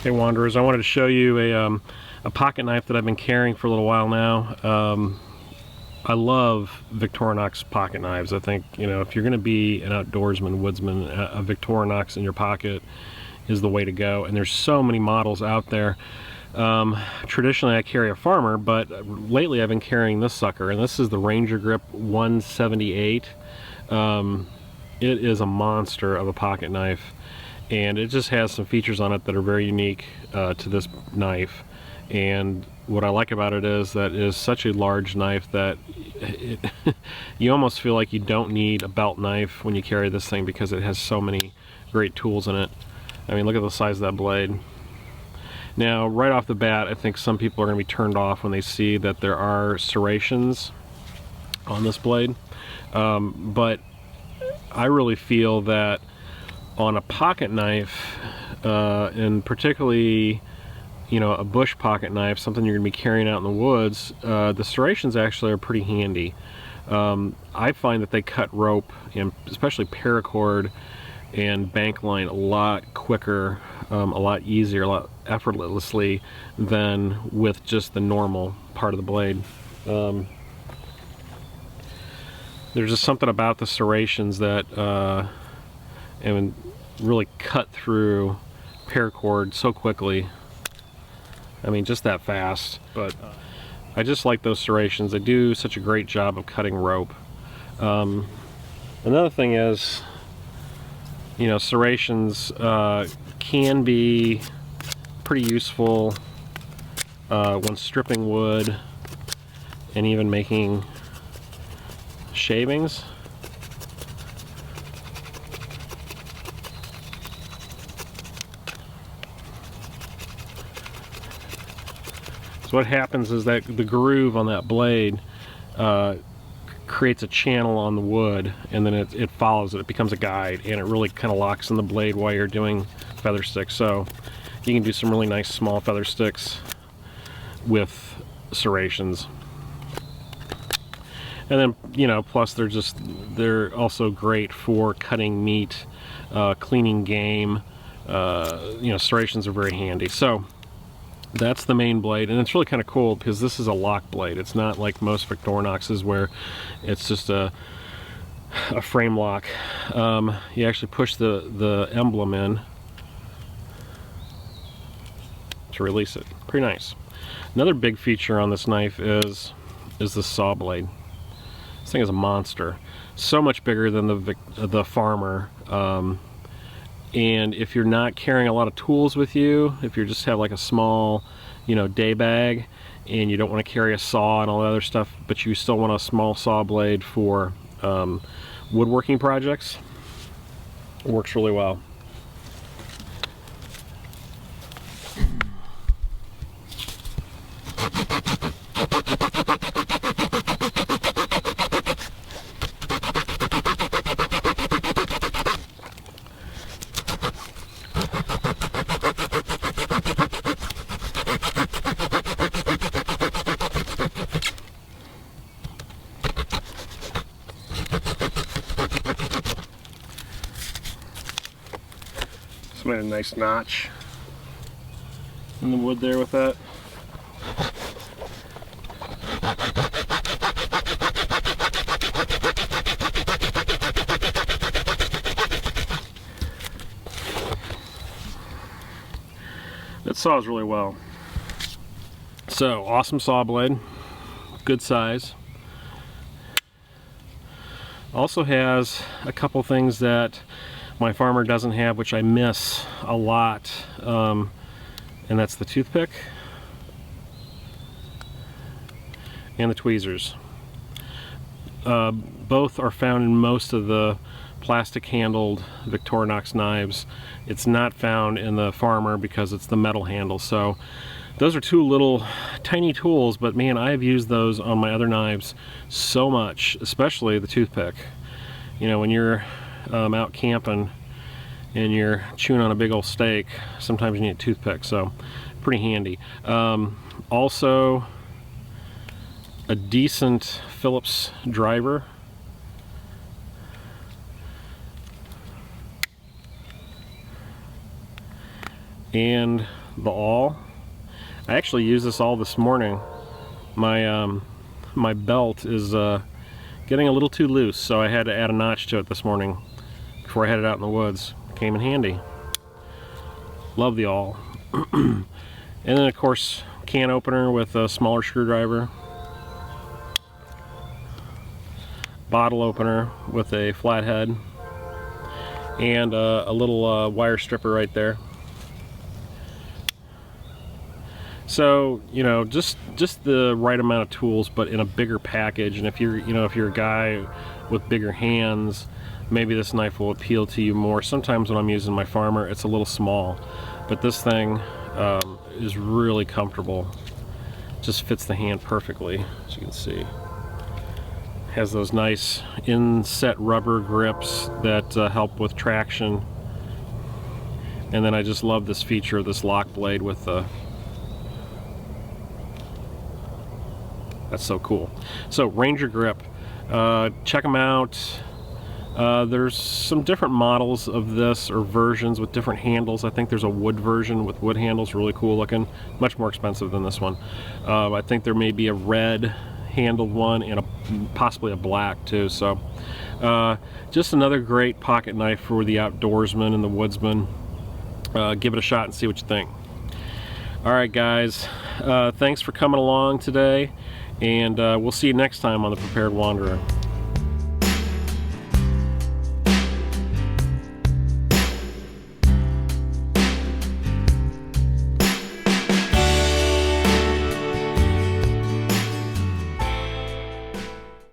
Hey Wanderers, I wanted to show you a pocket knife that I've been carrying for a little while now. I love Victorinox pocket knives. I think, you know, if you're going to be an outdoorsman, woodsman, a Victorinox in your pocket is the way to go. And there's so many models out there. Traditionally I carry a Farmer, but lately I've been carrying this sucker, and this is the Rangergrip 178. It is a monster of a pocket knife, and it just has some features on it that are very unique to this knife. And what I like about it is that it is such a large knife that you almost feel like you don't need a belt knife when you carry this thing, because it has so many great tools in it. I mean, look at the size of that blade. Now, right off the bat, I think some people are going to be turned off when they see that there are serrations on this blade. But I really feel that on a pocket knife, and particularly, you know, a bush pocket knife, something you're going to be carrying out in the woods, the serrations actually are pretty handy. I find that they cut rope, and especially paracord and bank line, a lot quicker, a lot easier, a lot effortlessly than with just the normal part of the blade. There's just something about the serrations that and really cut through paracord so quickly. I mean, just that fast. But I just like those serrations. They do such a great job of cutting rope. Another thing is, you know, serrations can be pretty useful when stripping wood and even making shavings. So what happens is that the groove on that blade creates a channel on the wood, and then it follows it. It becomes a guide, and it really kind of locks in the blade while you're doing feather sticks. So you can do some really nice small feather sticks with serrations. And then, you know, plus they're also great for cutting meat, cleaning game. You know, serrations are very handy. So that's the main blade, and it's really kind of cool because this is a lock blade. It's not like most Victorinoxes where it's just a frame lock. You actually push the emblem in to release it. Pretty nice. Another big feature on this knife is the saw blade. This thing is a monster, so much bigger than the Farmer. And if you're not carrying a lot of tools with you, if you just have like a small, you know, day bag, and you don't want to carry a saw and all that other stuff, but you still want a small saw blade for woodworking projects, it works really well. Made a nice notch in the wood there with that. That saws really well. So, awesome saw blade, good size. Also has a couple things that my Farmer doesn't have, which I miss a lot, and that's the toothpick and the tweezers. Both are found in most of the plastic handled Victorinox knives. It's not found in the Farmer because it's the metal handle. So those are two little tiny tools, but man, I have used those on my other knives so much, especially the toothpick. You know, when you're out camping and you're chewing on a big old steak, sometimes you need a toothpick, so pretty handy. Also, a decent Phillips driver. And the awl. I actually used this awl this morning. My belt is getting a little too loose, so I had to add a notch to it this morning before I headed out in the woods. Came in handy. Love the awl. And then of course, can opener with a smaller screwdriver. Bottle opener with a flathead. And a little wire stripper right there. So, you know, just the right amount of tools, but in a bigger package. And if you're, you know, if you're a guy with bigger hands, maybe this knife will appeal to you more. Sometimes when I'm using my farmer, it's a little small, but this thing is really comfortable. Just fits the hand perfectly, as you can see. Has those nice inset rubber grips that help with traction. And then I just love this feature of this lock blade with the that's so cool. So Rangergriop, check them out. There's some different models of this, or versions with different handles. I think there's a wood version with wood handles, really cool looking, much more expensive than this one. I think there may be a red handled one and possibly a black too. So just another great pocket knife for the outdoorsman and the woodsman. Give it a shot and see what you think. Alright guys, thanks for coming along today, and we'll see you next time on The Prepared Wanderer.